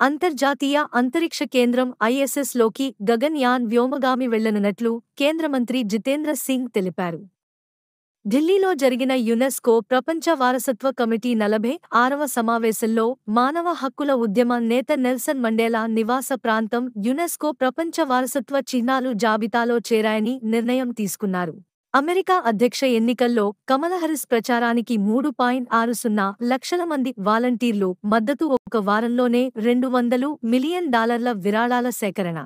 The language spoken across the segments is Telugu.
అంతర్జాతీయ అంతరిక్ష కేంద్రం ISSలోకి గగన్యాన్ వ్యోమగామి వెళ్లనున్నట్లు కేంద్ర మంత్రి జితేంద్ర సింగ్ తెలిపారు. ఢిల్లీలో జరిగిన యునెస్కో ప్రపంచ వారసత్వ కమిటీ 46వ సమావేశంలో మానవ హక్కుల ఉద్యమ నేత నెల్సన్ మండేలా నివాస ప్రాంతం యునెస్కో ప్రపంచ వారసత్వ చిహ్నాలు జాబితాలో చేరాయని నిర్ణయం తీసుకున్నారు. అమెరికా అధ్యక్ష ఎన్నికల్లో కమలా హారిస్ ప్రచారానికి 3.60 లక్షల మంది వాలంటీర్లు మద్దతు. ఒక వారంలోనే $200 మిలియన్ విరాళాల సేకరణ.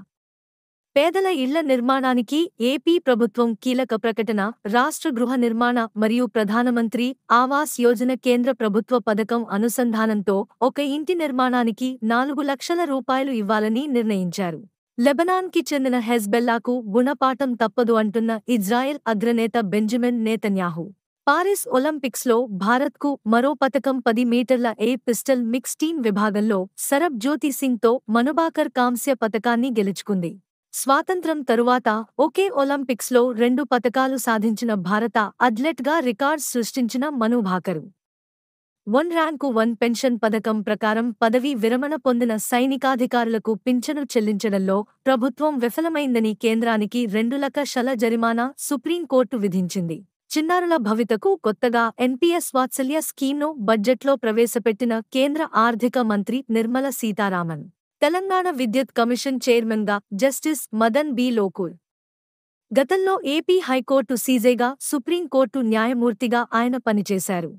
పేదల ఇళ్ల నిర్మాణానికి ఏపీ ప్రభుత్వం కీలక ప్రకటన. రాష్ట్ర గృహ నిర్మాణ మరియు ప్రధానమంత్రి ఆవాస్ యోజన కేంద్ర ప్రభుత్వ పథకం అనుసంధానంతో ఒక ఇంటి నిర్మాణానికి $4 లక్షల ఇవ్వాలని నిర్ణయించారు. లెబనాన్కి చెందిన హెజ్బెల్లాకు గుణపాఠం తప్పదు అంటున్న ఇజ్రాయెల్ అగ్రనేత బెంజమిన్ నేతన్యాహు. పారిస్ ఒలింపిక్స్లో భారత్కు మరో పతకం. 10 మీటర్ల ఎయిర్ పిస్టల్ మిక్స్ టీం విభాగంలో సరబ్ జ్యోతి సింగ్తో మనుబాకర్ కాంస్య పతకాన్ని గెలుచుకుంది. స్వాతంత్ర్యం తరువాత ఒకే ఒలింపిక్స్లో 2 పతకాలు సాధించిన భారత అథ్లెట్గా రికార్డ్ సృష్టించిన మనుబాకర్. 1 ర్యాంకు 1 పెన్షన్ పథకం ప్రకారం పదవీ విరమణ పొందిన సైనికాధికారులకు పింఛను చెల్లించడంలో ప్రభుత్వం విఫలమైందని కేంద్రానికి 2 లక్షల జరిమానా సుప్రీంకోర్టు విధించింది. చిన్నారుల భవితకు కొత్తగా NPS వాత్సల్య స్కీమ్ను బడ్జెట్లో ప్రవేశపెట్టిన కేంద్ర ఆర్థిక మంత్రి నిర్మల సీతారామన్. తెలంగాణ విద్యుత్ కమిషన్ చైర్మన్గా జస్టిస్ మదన్ బి లోకూర్. గతంలో ఏపీ హైకోర్టు సీజేగా, సుప్రీంకోర్టు న్యాయమూర్తిగా ఆయన పనిచేశారు.